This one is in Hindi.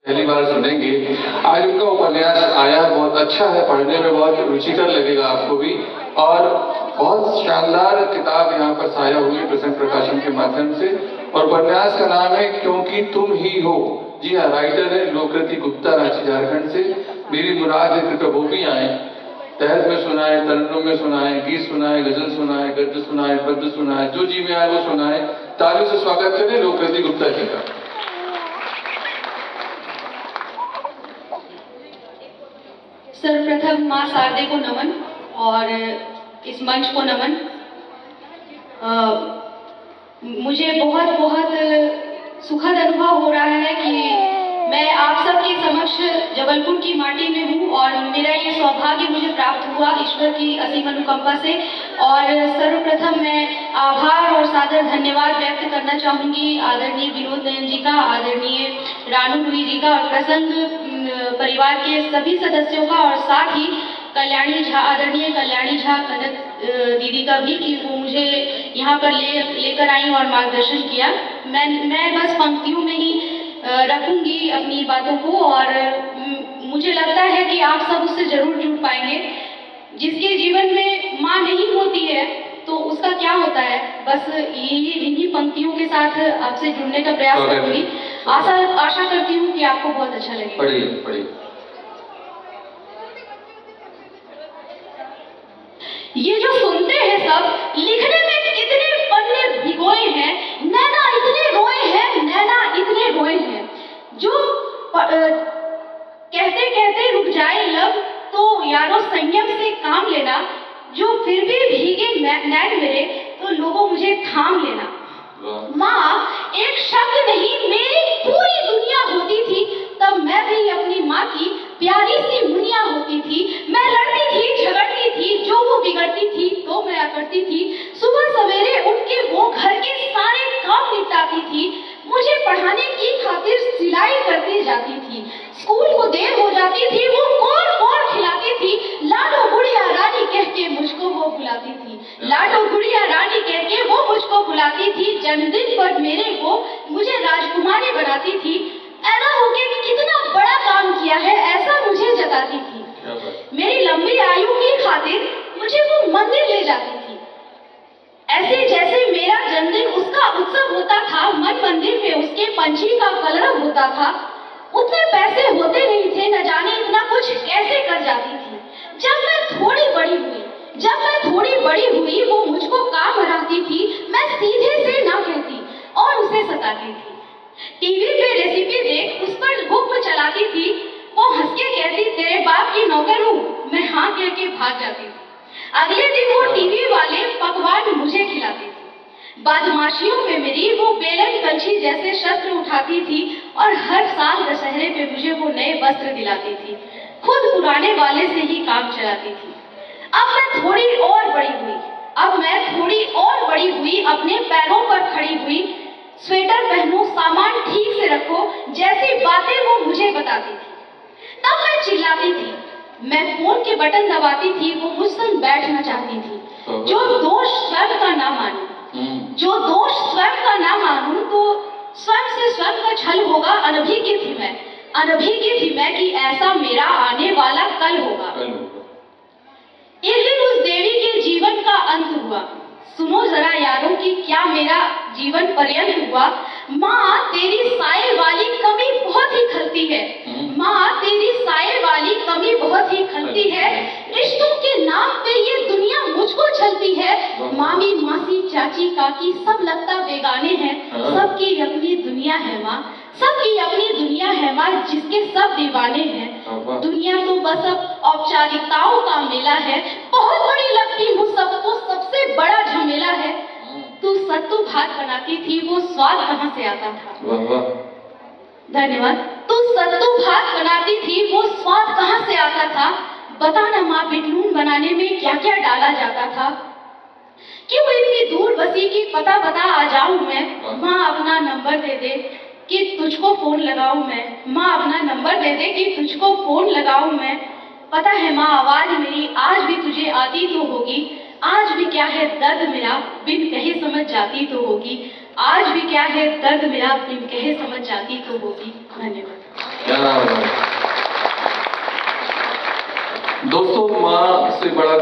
पहली बार सुनेंगे। आज उनका उपन्यास आया, बहुत अच्छा है, पढ़ने में बहुत रुचिकर लगेगा आपको भी, और बहुत शानदार किताब यहाँ पर साया हुई है प्रसन्न प्रकाशन के माध्यम से। और उपन्यास का नाम है क्योंकि तुम ही हो। जी हाँ, राइटर है लोककृति गुप्ता, रांची झारखंड से। मेरी मुराद है कि प्रभु भी आए, तहत में सुनाए, तरन्नुम में सुनाए, गीत सुनाए, गजल सुनाए, गद्य सुनाए, पद्य सुनाए, जो जी में आए वो सुनाए। तालियों से स्वागत करें लोककृति गुप्ता जी का। सर्वप्रथम माँ शारदे को नमन और इस मंच को नमन। मुझे बहुत बहुत सुखद अनुभव हो रहा है कि मैं आप सबके समक्ष जबलपुर की माटी में हूँ और मेरा ये सौभाग्य मुझे प्राप्त हुआ ईश्वर की असीम अनुकंपा से। और सर्वप्रथम मैं आभार और सादर धन्यवाद व्यक्त करना चाहूँगी आदरणीय विनोद नयन जी का, आदरणीय रानू लुई जी का और प्रसंग परिवार के सभी सदस्यों का, और साथ ही कल्याणी झा, आदरणीय कल्याणी झा कनक दीदी का भी, कि वो मुझे यहाँ पर लेकर आई और मार्गदर्शन किया। मैं बस पंक्तियों में ही रखूंगी अपनी बातों को, और मुझे लगता है कि आप सब उससे जरूर जुड़ पाएंगे। जिसके जीवन में माँ नहीं होती है तो उसका क्या होता है, बस इन्हीं पंक्तियों के साथ आपसे जुड़ने का प्रयास करूंगी। आशा करती हूँ कि आपको बहुत अच्छा लगेगा। पढ़िए। ये जो सुनते हैं सब, लिखने में कितने पन्ने भिगोए हैं, नैना इतने रोए हैं, नैना इतने रोए हैं। जो कहते कहते रुक जाए लब, तो यारो संयम से काम लेना। जो फिर भी भीगे नैन मेरे, तो लोगों मुझे थाम लेना। माँ एक शब्द नहीं, मेरी पूरी दुनिया होती थी, तब मैं भी अपनी माँ की प्यारी सी मुनिया होती थी। मैं लड़ती थी, झगड़ती थी, जो वो बिगड़ती थी तो मैं करती थी। सुबह सवेरे उठ के वो घर के सारे काम निपटाती थी। मुझे पढ़ाने की खातिर सिलाई करती जाती थी। स्कूल को देर हो जाती थी, वो कौन खिलाती थी। लाडो गुड़िया रानी कह के मुझको वो बुलाती थी। लाडो गुड़िया रानी कह के वो मुझको बुलाती थी। जन्मदिन पर मेरे को मुझे राजकुमारी बनाती थी। ऐसा होके कितना बड़ा काम किया है ऐसा मुझे जताती थी। मेरी लंबी आयु की खातिर मुझे वो मंदिर ले जाती थी। ऐसे जैसे मेरा जन्मदिन उसका उत्सव होता था, मन मंदिर में उसके पंछी का कलरव होता था। उतने पैसे होते नहीं थे, न जाने इतना कुछ कैसे कर जाती थी। जब मैं थोड़ी बड़ी हुई वो मुझको काम हराती थी। मैं सीधे से ना कहती और उसे सताती थी। टीवी पे रेसिपी देख उस पर हुक्म चलाती थी। वो हंस के कहती तेरे बाप की नौकर हूँ, मैं हाँ कह के भाग जाती थी। अगले दिन वो टीवी वाले पकवान मुझे खिलाती थी। बदमाशियों में मेरी वो बेलन कलछी जैसे शस्त्र उठाती थी और हर साल दशहरे पे मुझे वो नए वस्त्र दिलाती थी। खुद पुराने वाले से ही काम चलाती थी। अब मैं थोड़ी और बड़ी हुई, अपने पैरों पर खड़ी हुई। स्वेटर पहनो, सामान ठीक से रखो, जैसी बातें वो मुझे बताती थी। तब मैं चिल्लाती थी। मैं फोन के बटन दबाती थी, वो मुझ संग बैठना चाहती थी। जो दोष स्वयं का ना मानूं तो स्वयं से स्वयं का छल होगा। अनभी की थी मैं कि ऐसा मेरा आने वाला कल होगा। एक दिन उस देवी के जीवन का अंत हुआ। सुनो जरा यारों की क्या मेरा जीवन पर्यंत हुआ। माँ तेरी साये वाली कमी बहुत ही खलती है। माँ तेरी साये वाली कमी बहुत ही खलती है। रिश्तों के नाम पे ये दुनिया मुझको छलती है। मामी मासी चाची काकी सब लगता बेगाने हैं। सबकी अपनी दुनिया है माँ, सबकी अपनी दुनिया है माँ, जिसके सब दीवाने हैं। दुनिया तो बस अब औपचारिकताओं का मेला है। बहुत बड़ी लगती हूँ सबको, सबसे बड़ा झमेला है। तू सत्तू भात बनाती थी, वो स्वाद कहाँ से आता था। धन्यवाद। तू सत्तू भात बनाती थी, वो स्वाद कहाँ से आता था। बताना माँ बिटलून बनाने में क्या क्या डाला जाता था। क्यों इतनी दूर बसी की पता बता आ जाऊं मैं। माँ अपना नंबर दे दे कि तुझको फोन लगाऊं मैं। माँ अपना नंबर दे दे कि तुझको फोन लगाऊं मैं। पता है माँ आवाज मेरी आज भी तुझे आती तो होगी। आज भी क्या है दर्द मेरा बिन कहे समझ जाती तो होगी। आज भी क्या है दर्द मेरा बिन कहे समझ जाती तो होगी। धन्यवाद। दोस्तों, माँ से बड़ा